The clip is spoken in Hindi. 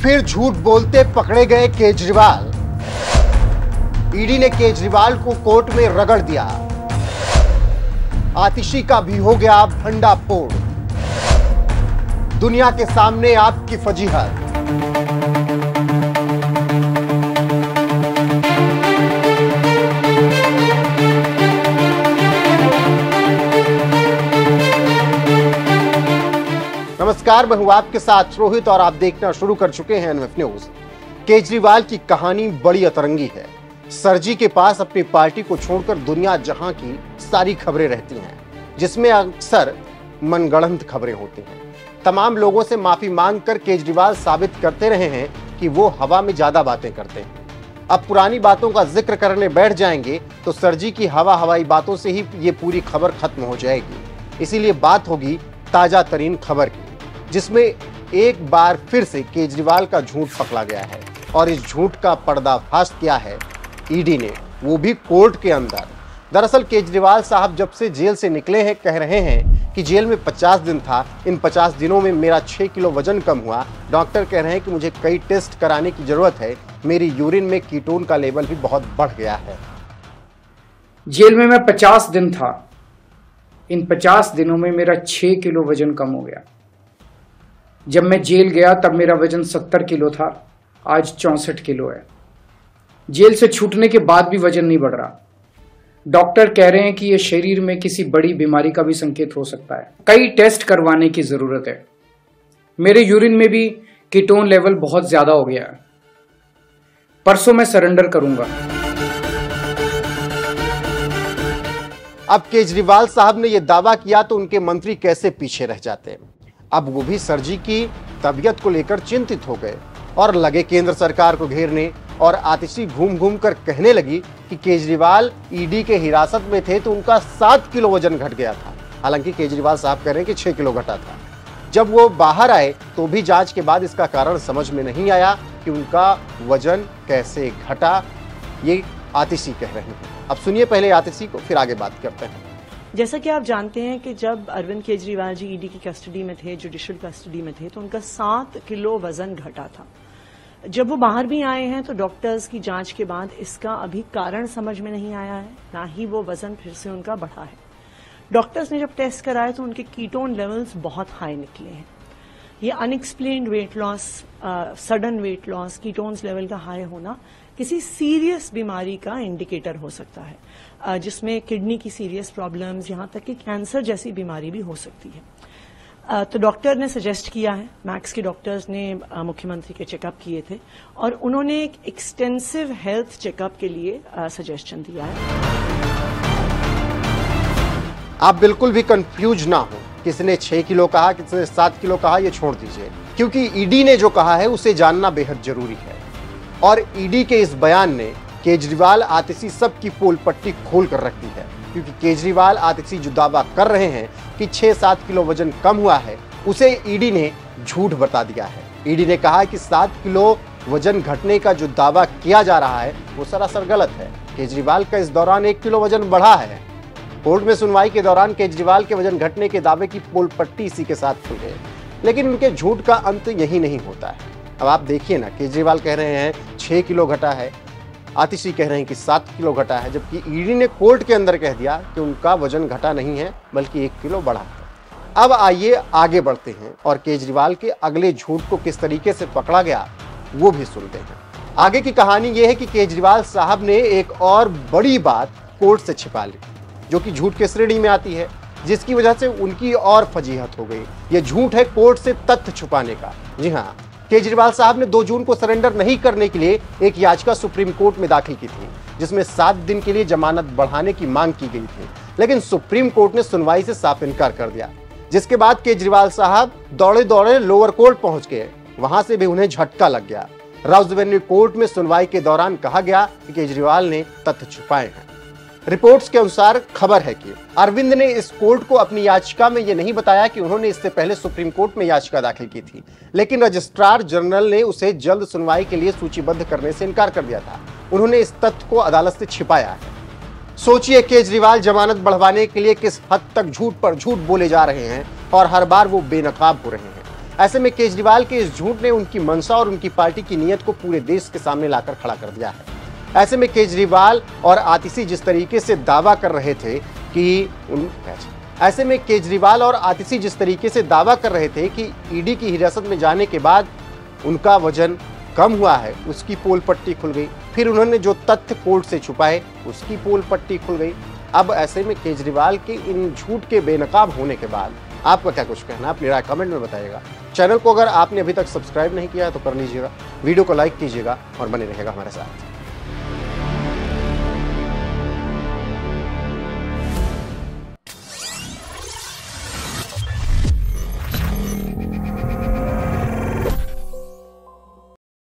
फिर झूठ बोलते पकड़े गए केजरीवाल। ईडी ने केजरीवाल को कोर्ट में रगड़ दिया। आतिशी का भी हो गया भंडाफोड़। दुनिया के सामने आपकी फजीहत। नमस्कार, मैं हूं आपके साथ रोहित और आप देखना शुरू कर चुके हैं एनएफ न्यूज। केजरीवाल की कहानी बड़ी अतरंगी है। सरजी के पास अपनी पार्टी को छोड़कर दुनिया जहां की सारी खबरें रहती हैं, जिसमें अक्सर मनगढ़ंत खबरें होती हैं। तमाम लोगों से माफी मांगकर केजरीवाल साबित करते रहे हैं कि वो हवा में ज्यादा बातें करते हैं। अब पुरानी बातों का जिक्र करने बैठ जाएंगे तो सरजी की हवाई बातों से ही ये पूरी खबर खत्म हो जाएगी। इसीलिए बात होगी ताजा तरीन खबर की, जिसमें एक बार फिर से केजरीवाल का झूठ पकड़ा गया है। और इस झूठ का पर्दाफाश किया है ईडी ने, वो भी कोर्ट के अंदर। दरअसल केजरीवाल साहब जब से जेल से निकले हैं कह रहे हैं कि जेल में 50 दिन था, इन 50 दिनों में मेरा 6 किलो वजन कम हुआ। डॉक्टर कह रहे हैं कि मुझे कई टेस्ट कराने की जरूरत है, मेरी यूरिन में कीटोन का लेवल भी बहुत बढ़ गया है। जेल में मैं 50 दिन था, इन 50 दिनों में मेरा 6 किलो वजन कम हो गया। जब मैं जेल गया तब मेरा वजन 70 किलो था, आज 64 किलो है। जेल से छूटने के बाद भी वजन नहीं बढ़ रहा। डॉक्टर कह रहे हैं कि यह शरीर में किसी बड़ी बीमारी का भी संकेत हो सकता है। कई टेस्ट करवाने की जरूरत है। मेरे यूरिन में भी कीटोन लेवल बहुत ज्यादा हो गया है। परसों मैं सरेंडर करूंगा। अब केजरीवाल साहब ने यह दावा किया तो उनके मंत्री कैसे पीछे रह जाते हैं। अब वो भी सरजी की तबीयत को लेकर चिंतित हो गए और लगे केंद्र सरकार को घेरने। और आतिशी घूम घूम कर कहने लगी कि केजरीवाल ईडी के हिरासत में थे तो उनका 7 किलो वजन घट गया था। हालांकि केजरीवाल साहब कह रहे हैं कि 6 किलो घटा था। जब वो बाहर आए तो भी जांच के बाद इसका कारण समझ में नहीं आया कि उनका वजन कैसे घटा। ये आतिशी कह रहे हैं। अब सुनिए पहले आतिशी को, फिर आगे बात करते हैं। जैसा कि आप जानते हैं कि जब अरविंद केजरीवाल जी ईडी की कस्टडी में थे, जुडिशियल कस्टडी में थे, तो उनका 7 किलो वजन घटा था। जब वो बाहर भी आए हैं तो डॉक्टर्स की जांच के बाद इसका अभी कारण समझ में नहीं आया है, ना ही वो वजन फिर से उनका बढ़ा है। डॉक्टर्स ने जब टेस्ट कराए तो उनके कीटोन लेवल्स बहुत हाई निकले हैं। ये unexplained weight loss, sudden weight loss, ketones level का हाई होना किसी सीरियस बीमारी का इंडिकेटर हो सकता है, जिसमें किडनी की सीरियस प्रॉब्लम्स, यहाँ तक कि कैंसर जैसी बीमारी भी हो सकती है। तो डॉक्टर ने सजेस्ट किया है, मैक्स के डॉक्टर्स ने मुख्यमंत्री के चेकअप किए थे और उन्होंने एक एक्सटेंसिव हेल्थ चेकअप के लिए सजेशन दिया है। आप बिल्कुल भी कंफ्यूज ना हो, किसने 6 किलो कहा, किसने 7 किलो कहा, ये छोड़ दीजिए, क्योंकि ईडी ने जो कहा है उसे जानना बेहद जरूरी है। और ईडी के इस बयान ने केजरीवाल आतिशी सबकी पोल पट्टी खोल कर रख दी है, क्योंकि केजरीवाल आतिशी जो दावा कर रहे हैं कि 6-7 किलो वजन कम हुआ है, उसे ईडी ने झूठ बता दिया है। ईडी ने कहा कि 7 किलो वजन घटने का जो दावा किया जा रहा है वो सरासर गलत है। केजरीवाल का इस दौरान 1 किलो वजन बढ़ा है। कोर्ट में सुनवाई के दौरान केजरीवाल के वजन घटने के दावे की पोल पट्टी इसी के साथ खुल गई। लेकिन उनके झूठ का अंत यही नहीं होता है। अब आप देखिए ना, केजरीवाल कह रहे हैं 6 किलो घटा है, आतिशी कह रहे हैं कि 7 किलो घटा है, जबकि ईडी ने कोर्ट के अंदर कह दिया कि उनका वजन घटा नहीं है बल्कि 1 किलो बढ़ा है। अब आइए आगे बढ़ते हैं और केजरीवाल के अगले झूठ को किस तरीके से पकड़ा गया वो भी सुनते हैं। आगे की कहानी यह है कि केजरीवाल साहब ने एक और बड़ी बात कोर्ट से छिपा ली, जो कि झूठ के श्रेणी में आती है, जिसकी वजह से उनकी और फजीहत हो गई। यह झूठ है कोर्ट से तथ्य छुपाने का। जी हाँ, केजरीवाल साहब ने 2 जून को सरेंडर नहीं करने के लिए एक याचिका सुप्रीम कोर्ट में दाखिल की थी, जिसमें 7 दिन के लिए जमानत बढ़ाने की मांग की गई थी। लेकिन सुप्रीम कोर्ट ने सुनवाई से साफ इनकार कर दिया, जिसके बाद केजरीवाल साहब दौड़े दौड़े लोअर कोर्ट पहुंच गए। वहां से भी उन्हें झटका लग गया। राउस एवेन्यू कोर्ट में सुनवाई के दौरान कहा गया कि केजरीवाल ने तथ्य छुपाए हैं। रिपोर्ट्स के अनुसार खबर है कि अरविंद ने इस कोर्ट को अपनी याचिका में यह नहीं बताया कि उन्होंने इससे पहले सुप्रीम कोर्ट में याचिका दाखिल की थी, लेकिन रजिस्ट्रार जनरल ने उसे जल्द सुनवाई के लिए सूचीबद्ध करने से इनकार कर दिया था। उन्होंने इस तथ्य को अदालत से छिपाया है। सोचिए केजरीवाल जमानत बढ़वाने के लिए किस हद तक झूठ पर झूठ बोले जा रहे हैं और हर बार वो बेनकाब हो रहे हैं। ऐसे में केजरीवाल के इस झूठ ने उनकी मंशा और उनकी पार्टी की नीयत को पूरे देश के सामने लाकर खड़ा कर दिया है। ऐसे में केजरीवाल और आतिशी जिस तरीके से दावा कर रहे थे कि ईडी की हिरासत में जाने के बाद उनका वजन कम हुआ है, उसकी पोल पट्टी खुल गई। फिर उन्होंने जो तथ्य कोर्ट से छुपाए उसकी पोल पट्टी खुल गई। अब ऐसे में केजरीवाल के इन झूठ के बेनकाब होने के बाद आपका क्या कुछ कहना है, अपनी राय कमेंट में बताइएगा। चैनल को अगर आपने अभी तक सब्सक्राइब नहीं किया है तो कर लीजिएगा, वीडियो को लाइक कीजिएगा और बने रहिएगा हमारे साथ।